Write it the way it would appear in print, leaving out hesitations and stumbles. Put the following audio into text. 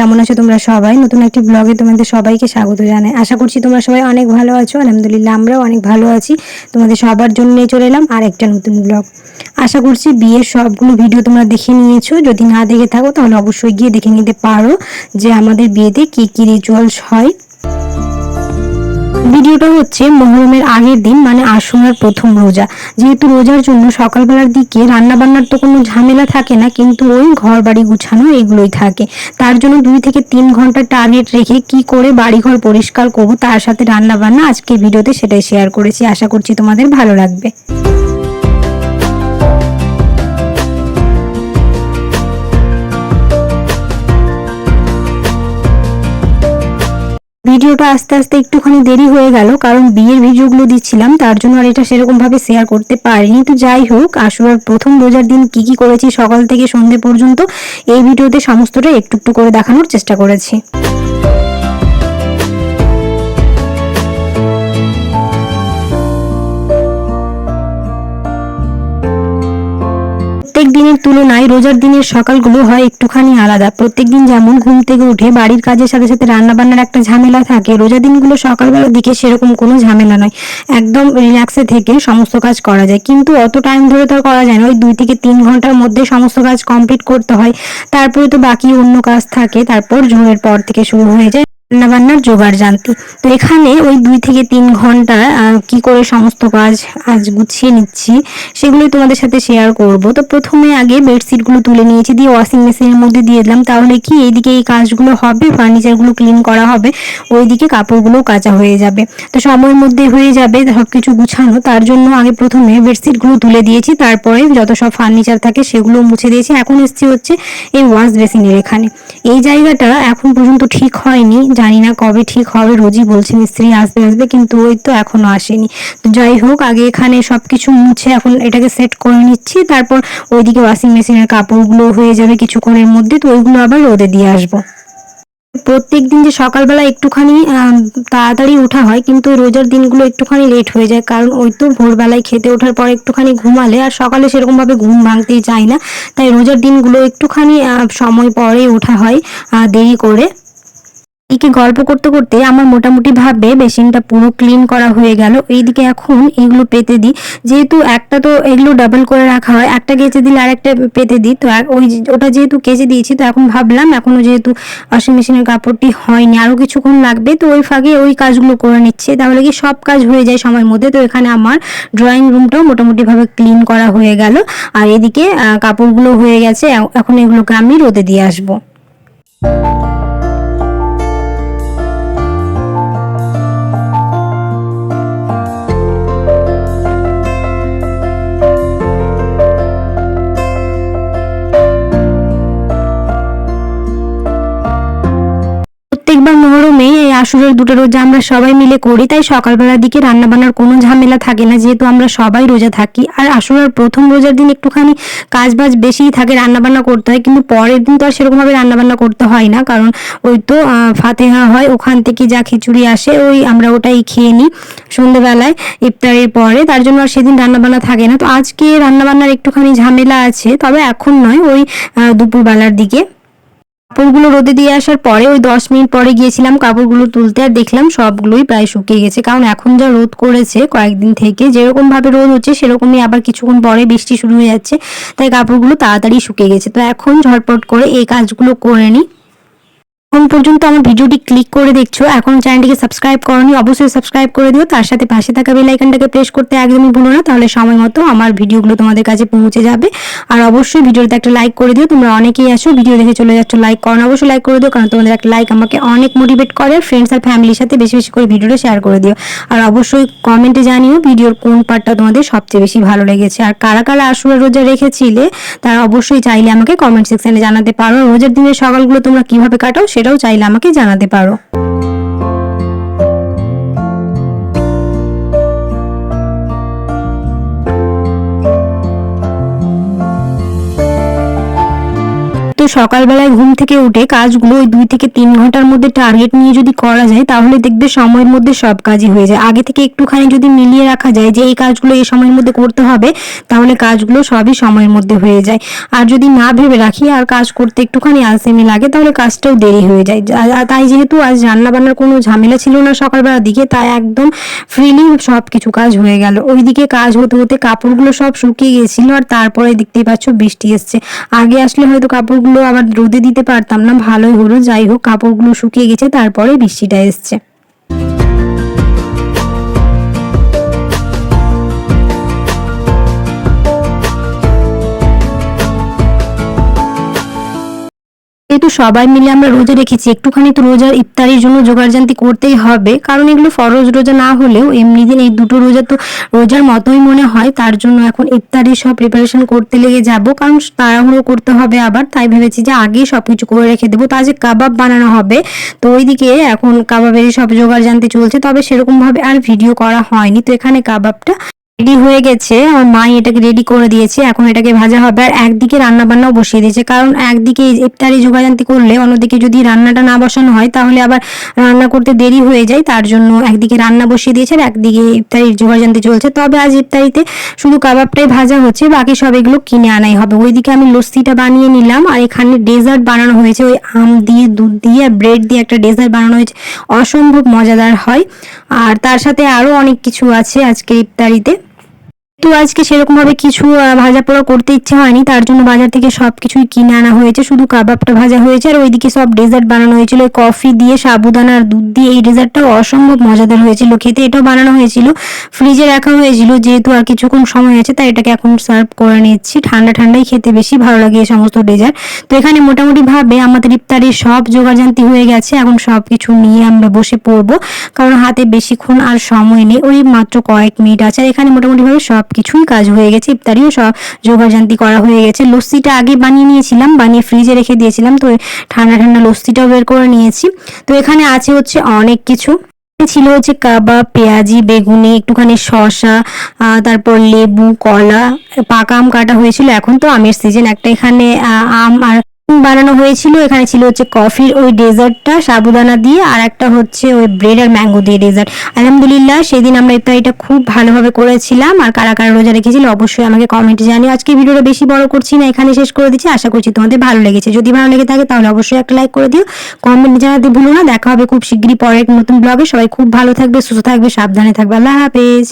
কেমন আছো তোমরা সবাই? নতুন একটি ব্লগে তোমাদের সবাইকে স্বাগত জানাই। আশা করছি তোমরা সবাই অনেক ভালো আছো। আলহামদুলিল্লাহ আমরাও অনেক ভালো আছি। তোমাদের সবার জন্য চলে এলাম আর একটা নতুন ব্লগ। আশা করছি বিয়ের সবগুলো ভিডিও তোমরা দেখে নিয়েছো। যদি না দেখে থাকো তাহলে অবশ্যই গিয়ে দেখে নিতে পারো যে আমাদের বিয়েতে কি কি রিচুয়ালস হয়। ভিডিওটা হচ্ছে মুহররমের আগের দিন, মানে আশুরার প্রথম রোজা। যেহেতু রোজার জন্য সকালবেলার দিকে রান্না বান্নার তো কোনো ঝামেলা থাকে না, কিন্তু ওই ঘর বাড়ি গুছানো এগুলোই থাকে। তার জন্য 2 থেকে 3 ঘন্টা টার্গেট রেখে কি করে বাড়িঘর পরিষ্কার করব, তার সাথে রান্না বান্না আজকে ভিডিওতে সেটাই শেয়ার করেছি। আশা করছি তোমাদের ভালো লাগবে। ভিডিওটা আস্তে আস্তে একটুখানি দেরি হয়ে গেল, কারণ বিয়ের ভিডিওগুলো দিচ্ছিলাম, তার জন্য আর এটা সেরকম ভাবে শেয়ার করতে পারিনি। তো যাই হোক, আশুরার প্রথম রোজার দিন কি কি করেছি সকাল থেকে সন্ধ্যে পর্যন্ত এই ভিডিওতে সমস্তটা একটু একটু করে দেখানোর চেষ্টা করেছি। প্রত্যেক দিনের তুলনায় রোজার দিনের সকালগুলো হয় একটুখানি আলাদা। প্রত্যেক দিন যেমন ঘুম থেকে উঠে বাড়ির কাজের সাথে সাথে রান্না বান্নার একটা ঝামেলা থাকে, রোজার দিনগুলো সকালবেলার দিকে সেরকম কোনো ঝামেলা নয়। একদম রিল্যাক্সে থেকে সমস্ত কাজ করা যায়, কিন্তু অত টাইম ধরে তো আর করা যায় না। ওই 2 থেকে 3 ঘন্টার মধ্যে সমস্ত কাজ কমপ্লিট করতে হয়। তারপরে তো বাকি অন্য কাজ থাকে, তারপর জোরের পর থেকে শুরু হয়ে যায় রান্নাবান্নার জোগাড় জানতি। তো এখানে ওই 2 থেকে 3 ঘন্টা কি করে সমস্ত কাজ আজ গুছিয়ে নিচ্ছি সেগুলোই তোমাদের সাথে শেয়ার করব। তো প্রথমে আগে বেডশিটগুলো তুলে নিয়েছি, দিয়ে ওয়াশিং মেশিনের মধ্যে দিয়ে দিলাম। তাহলে কি এইদিকে এই কাজগুলো হবে, ফার্নিচারগুলো ক্লিন করা হবে, ওইদিকে কাপড়গুলোও কাচা হয়ে যাবে। তো সময়ের মধ্যে হয়ে যাবে সবকিছু গুছানো। তার জন্য আগে প্রথমে বেডশিটগুলো তুলে দিয়েছি, তারপরে যত সব ফার্নিচার থাকে সেগুলো মুছে দিয়েছি। এখন এসছি হচ্ছে এই ওয়াশ বেসিনের এখানে। এই জায়গাটা এখন পর্যন্ত ঠিক হয়নি, জানি না কবে ঠিক হবে। রোজই বলছে মিস্ত্রি আসবে আসবে, কিন্তু ওই তো এখনো আসেনি। তো যাই হোক, আগে এখানে সবকিছু মুছে এখন এটাকে সেট করে নিচ্ছি। তারপর ওইদিকে ওয়াশিং মেশিনের কাপড়গুলো হয়ে যাবে কিছুক্ষণের মধ্যে, তো ওইগুলো আবার রোদে দিয়ে আসবো। প্রত্যেক দিন যে সকালবেলা একটুখানি তাড়াতাড়ি ওঠা হয়, কিন্তু রোজার দিনগুলো একটুখানি লেট হয়ে যায়, কারণ ওই তো ভোরবেলায় খেতে ওঠার পর একটুখানি ঘুমালে আর সকালে সেরকম ভাবে ঘুম ভাঙতেই চায় না। তাই রোজার দিনগুলো একটুখানি সময় পরে ওঠা হয় দেরি করে। এদিকে গল্প করতে করতে আমার মোটামুটি ভাবে বেসিনটা পুরো ক্লিন করা হয়ে গেল। এইদিকে এখন এগুলো পেতে দিই, যেহেতু একটা তো এগুলো ডাবল করে রাখা হয়, একটা কেচে দিলে আর একটা পেতে দিই। তো ওই ওটা যেহেতু কেচে দিয়েছি, তো এখন ভাবলাম এখনো যেহেতু ওয়াশিং মেশিনের কাপড়টি হয়নি, আরো কিছুক্ষণ লাগবে, তো ওই ফাঁকে ওই কাজগুলো করে নিচ্ছে, তাহলে কি সব কাজ হয়ে যায় সময়ের মধ্যে। তো এখানে আমার ড্রয়িং রুমটাও মোটামুটি ভাবে ক্লিন করা হয়ে গেল, আর এদিকে কাপড়গুলো হয়ে গেছে। এখন এগুলোকে আমি রোদে দিয়ে আসবো। প্রত্যেকবার মহরমে এই আশুরের 2টা রোজা আমরা সবাই মিলে করি, তাই সকালবেলার দিকে রান্না বান্নার কোনো ঝামেলা থাকে না, যেহেতু আমরা সবাই রোজা থাকি। আর আশুরার প্রথম রোজার দিন একটুখানি কাজ বাজ বেশিই থাকে, রান্না বান্না করতে হয়, কিন্তু পরের দিন তো আর সেরকম ভাবে রান্না বান্না করতে হয় না, কারণ ওই তো ফাতেহা হয়, ওখান থেকে যা খিচুড়ি আসে ওই আমরা ওটাই খেয়ে নিই সন্ধ্যেবেলায় ইফতারের পরে। তার জন্য আর সেদিন রান্না বান্না থাকে না। তো আজকে রান্না বান্নার একটুখানি ঝামেলা আছে, তবে এখন নয়, ওই দুপুরবেলার দিকে। কাপড়গুলো রোদে দিয়ে আসার পরে ওই 10 মিনিট পরে গিয়েছিলাম কাপড়গুলো তুলতে, আর দেখলাম সবগুলোই প্রায় শুকিয়ে গেছে। কারণ এখন যা রোদ করেছে কয়েকদিন থেকে, যেরকম ভাবে রোদ হচ্ছে সেরকমই আবার কিছুক্ষণ পরে বৃষ্টি শুরু হয়ে যাচ্ছে, তাই কাপড়গুলো তাড়াতাড়ি শুকিয়ে গেছে। তো এখন ঝটপট করে এই কাজগুলো করে নিই। এখন পর্যন্ত আমার ভিডিওটি ক্লিক করে দেখছো, এখন চ্যানেলটিকে সাবস্ক্রাইব করনি, অবশ্যই সাবস্ক্রাইব করে দিও। তার সাথে পাশে থাকা বেল আইকনটাকে প্রেস করতে একদমই ভুলো না, তাহলে সময় মতো আমার ভিডিওগুলো তোমাদের কাছে পৌঁছে যাবে। আর অবশ্যই ভিডিওতে একটা লাইক করে দিও। তোমরা অনেকেই আছো ভিডিও দেখে চলে যাচ্ছ, লাইক করো না, অবশ্যই লাইক করে দিও, কারণ তোমাদের একটা লাইক আমাকে অনেক মোটিভেট করে। ফ্রেন্ডস আর ফ্যামিলির সাথে বেশি বেশি করে ভিডিওটা শেয়ার করে দিও। আর অবশ্যই কমেন্টে জানিও ভিডিওর কোন পার্টটা তোমাদের সবচেয়ে বেশি ভালো লেগেছে, আর কারা কারা আশুরা রোজা রেখেছিলে তারা অবশ্যই চাইলে আমাকে কমেন্ট সেকশনে জানাতে পারো। রোজার দিনের সকালগুলো তোমরা কিভাবে কাটাও সেটাও চাইলে আমাকে জানাতে পারো। তো সকালবেলায় ঘুম থেকে উঠে কাজগুলো ওই 2 থেকে 3 ঘন্টার মধ্যে টার্গেট নিয়ে যদি করা যায় তাহলে দেখবে সময়ের মধ্যে সব কাজই হয়ে যায়। আগে থেকে একটুখানি যদি মিলিয়ে রাখা যায় যে এই কাজগুলো এই সময়ের মধ্যে করতে হবে, তাহলে কাজগুলো সবই সময়ের মধ্যে হয়ে যায়। আর যদি না ভেবে রাখি আর কাজ করতে একটুখানি আলসেমি লাগে তাহলে কাজটাও দেরি হয়ে যায়। তাই যেহেতু আজ রান্নাবান্নার কোনো ঝামেলা ছিল না সকালবেলার দিকে, তাই একদম ফ্রিলি সব কিছু কাজ হয়ে গেল। ওইদিকে কাজ হতে হতে কাপড়গুলো সব শুকিয়ে গেছিল, আর তারপরে দেখতেই পাচ্ছ বৃষ্টি এসছে। আগে আসলে হয়তো কাপড়গুলো আবার রোদে দিতে পারতাম না, ভালোই হলো। যাই হোক, কাপড়গুলো শুকিয়ে গেছে, তারপরে বৃষ্টিটা এসছে। যেহেতু সবাই মিলে আমরা রোজা রেখেছি, একটুখানি তো রোজার ইফতারির জন্য জোগাড়জান্তি করতেই হবে, কারণ এগুলো ফরজ রোজা না হলেও এমনি দিন এই দুটো রোজা তো রোজার মতোই মনে হয়। তার জন্য এখন ইফতারির সব প্রিপারেশন করতে লেগে যাব, কারণ তাড়াহুড়ো করতে হবে আবার। তাই ভেবেছি যে আগেই সবকিছু করে রেখে দেবো। তা যে কাবাব বানানো হবে, তো ওইদিকে এখন কাবাবেরই সব জোগাড়জান্তি চলছে, তবে সেরকম ভাবে আর ভিডিও করা হয়নি। তো এখানে কাবাবটা রেডি হয়ে গেছে, আমার মা এটাকে রেডি করে দিয়েছে, এখন এটাকে ভাজা হবে। আর একদিকে রান্না বান্নাও বসিয়ে দিয়েছে, কারণ একদিকে ইফতারি জোগাড়জান্তি করলে অন্যদিকে যদি রান্নাটা না বসানো হয় তাহলে আবার রান্না করতে দেরি হয়ে যায়। তার জন্য একদিকে রান্না বসিয়ে দিয়েছে আর একদিকে ইফতারির জোগাড়জান্তি চলছে। তবে আজ ইফতারিতে শুধু কাবাবটাই ভাজা হচ্ছে, বাকি সব এগুলো কিনে আনাই হবে। ওইদিকে আমি লস্যিটা বানিয়ে নিলাম, আর এখানে ডেজার্ট বানানো হয়েছে, ওই আম দিয়ে দুধ দিয়ে ব্রেড দিয়ে একটা ডেজার্ট বানানো হয়েছে, অসম্ভব মজাদার হয়। আর তার সাথে আরো অনেক কিছু আছে আজকে ইফতারিতে। তো আজকে সেরকম ভাবে কিছু ভাজা পোড়া করতে ইচ্ছে হয়নি, তার জন্য বাজার থেকে সবকিছুই কিনে আনা হয়েছে, শুধু কাবাবটা ভাজা হয়েছে। আর ওইদিকে সব ডেজার্ট বানানো হয়েছিল, কফি দিয়ে সাবুদানা আর দুধ দিয়ে। এই ডেজার্টটাও অসম্ভব মজাদার হয়েছিল খেতে। এটাও বানানো হয়েছিল, ফ্রিজে রাখা হয়েছিল, যেহেতু আর কিছুক্ষণ সময় আছে তাই এটাকে এখন সার্ভ করে নিচ্ছি। ঠান্ডা ঠান্ডাই খেতে বেশি ভালো লাগে এই সমস্ত ডেজার্ট। তো এখানে মোটামুটি ভাবে আমাদের ইফতারির সব জোগাড়জান্তি হয়ে গেছে, এখন সব কিছু নিয়ে আমরা বসে পড়বো, কারণ হাতে বেশিক্ষণ আর সময় নেই, ওই মাত্র কয়েক মিনিট আছে। আর এখানে মোটামুটি ভাবে সব কিছুই কাজ হয়ে গেছে, ইফতারিও সব জোগাড়জান্তি করা হয়ে গেছে। লস্যিটা আগে বানিয়ে নিয়েছিলাম, বানিয়ে ফ্রিজে রেখে দিয়েছিলাম, তো ঠান্ডা ঠান্ডা লস্যিটাও বের করে নিয়েছি। তো এখানে আছে হচ্ছে অনেক কিছু, ছিল হচ্ছে কাবাব, পেঁয়াজি, বেগুনি, একটুখানি শসা, তারপর লেবু, কলা, পাকা আম কাটা হয়েছিল। এখন তো আমের সিজন, একটা এখানে আম আর বানানো হয়েছিল। এখানে ছিল হচ্ছে কফির ওই ডেজার্টটা সাবুদানা দিয়ে, আর একটা হচ্ছে ওই ব্রেড আর ম্যাঙ্গো দিয়ে ডেজার্ট। আলহামদুলিল্লাহ সেদিন আমরা ইফতারিটা খুব ভালোভাবে করেছিলাম। আর কারা কারা রোজা রেখেছিল অবশ্যই আমাকে কমেন্টে জানিও। আজকে ভিডিওটা বেশি বড় করছি না, এখানে শেষ করে দিচ্ছি। আশা করছি তোমাদের ভালো লেগেছে। যদি ভালো লেগে থাকে তাহলে অবশ্যই একটা লাইক করে দিও, কমেন্ট জানাতে ভুলো না। দেখা হবে খুব শিগগিরই পরের নতুন ব্লগে। সবাই খুব ভালো থাকবে, সুস্থ থাকবে, সাবধানে থাকবে। আল্লাহ হাফেজ।